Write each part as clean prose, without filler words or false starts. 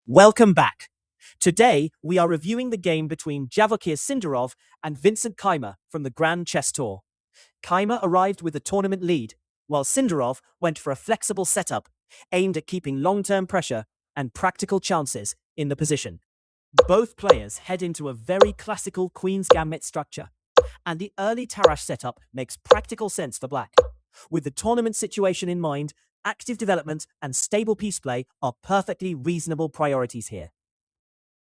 Welcome back. Today, we are reviewing the game between Javokhir Sindarov and Vincent Keymer from the Grand Chess Tour. Keymer arrived with the tournament lead, while Sindarov went for a flexible setup aimed at keeping long-term pressure and practical chances in the position. Both players head into a very classical Queen's Gambit structure, and the early Tarrasch setup makes practical sense for Black. With the tournament situation in mind, active development and stable piece play are perfectly reasonable priorities here.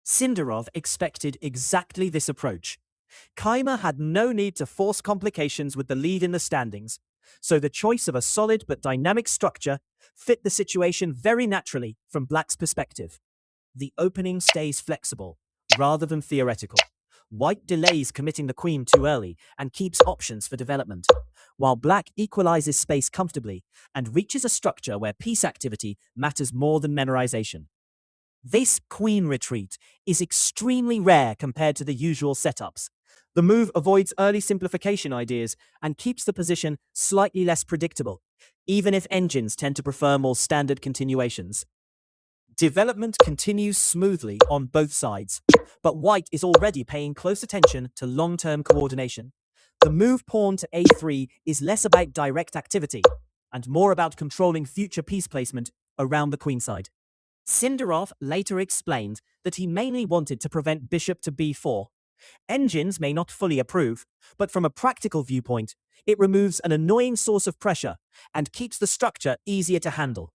Sindarov expected exactly this approach. Keymer had no need to force complications with the lead in the standings, so the choice of a solid but dynamic structure fit the situation very naturally from Black's perspective. The opening stays flexible, rather than theoretical. White delays committing the queen too early and keeps options for development, while Black equalizes space comfortably and reaches a structure where piece activity matters more than memorization. This queen retreat is extremely rare compared to the usual setups. The move avoids early simplification ideas and keeps the position slightly less predictable, even if engines tend to prefer more standard continuations. Development continues smoothly on both sides, but White is already paying close attention to long-term coordination. The move pawn to a3 is less about direct activity and more about controlling future piece placement around the queenside. Sindarov later explained that he mainly wanted to prevent bishop to b4. Engines may not fully approve, but from a practical viewpoint, it removes an annoying source of pressure and keeps the structure easier to handle.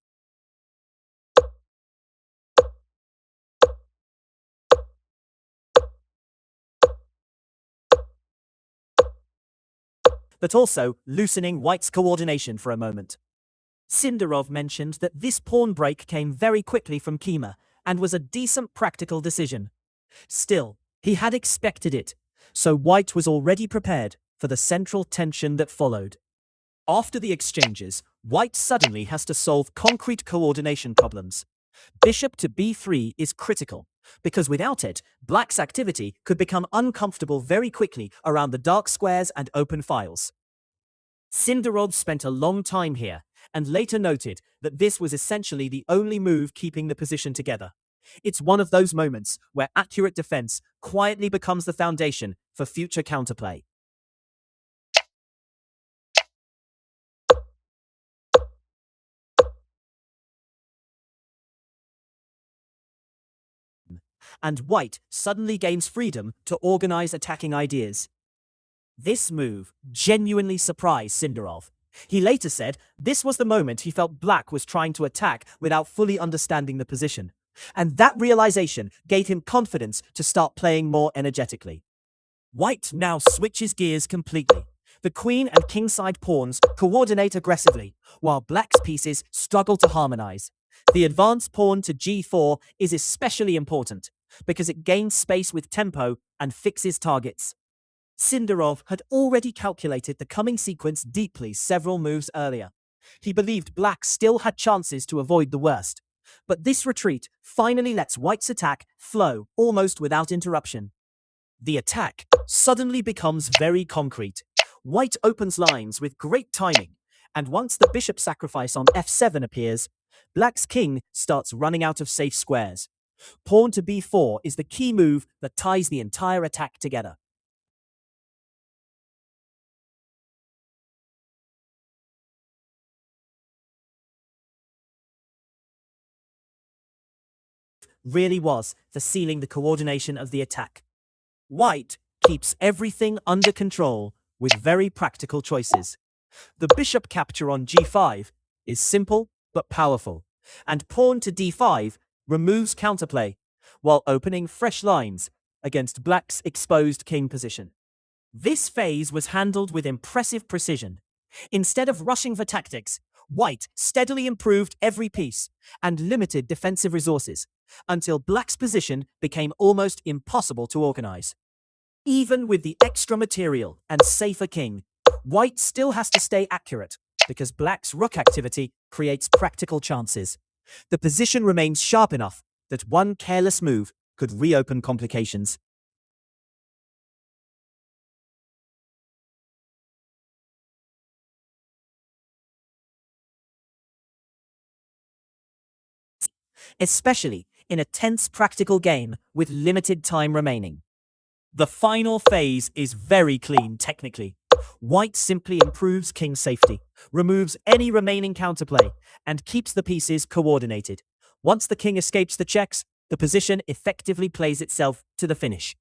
But also loosening White's coordination for a moment. Sindarov mentioned that this pawn break came very quickly from Keymer and was a decent practical decision. Still, he had expected it, so White was already prepared for the central tension that followed. After the exchanges, White suddenly has to solve concrete coordination problems. Bishop to b3 is critical, because without it, Black's activity could become uncomfortable very quickly around the dark squares and open files. Sindarov spent a long time here, and later noted that this was essentially the only move keeping the position together. It's one of those moments where accurate defense quietly becomes the foundation for future counterplay. And White suddenly gains freedom to organize attacking ideas. This move genuinely surprised Sindarov. He later said this was the moment he felt Black was trying to attack without fully understanding the position. And that realization gave him confidence to start playing more energetically. White now switches gears completely. The queen and kingside pawns coordinate aggressively, while Black's pieces struggle to harmonize. The advanced pawn to g4 is especially important, because it gains space with tempo and fixes targets. Sindarov had already calculated the coming sequence deeply several moves earlier. He believed Black still had chances to avoid the worst. But this retreat finally lets White's attack flow almost without interruption. The attack suddenly becomes very concrete. White opens lines with great timing, and once the bishop sacrifice on f7 appears, Black's king starts running out of safe squares. Pawn to b4 is the key move that ties the entire attack together. Really was for sealing the coordination of the attack. White keeps everything under control with very practical choices. The bishop capture on g5 is simple but powerful, and pawn to d5 removes counterplay, while opening fresh lines against Black's exposed king position. This phase was handled with impressive precision. Instead of rushing for tactics, White steadily improved every piece and limited defensive resources until Black's position became almost impossible to organize. Even with the extra material and safer king, White still has to stay accurate because Black's rook activity creates practical chances. The position remains sharp enough that one careless move could reopen complications. Especially in a tense practical game with limited time remaining. The final phase is very clean technically. White simply improves king's safety, removes any remaining counterplay, and keeps the pieces coordinated. Once the king escapes the checks, the position effectively plays itself to the finish.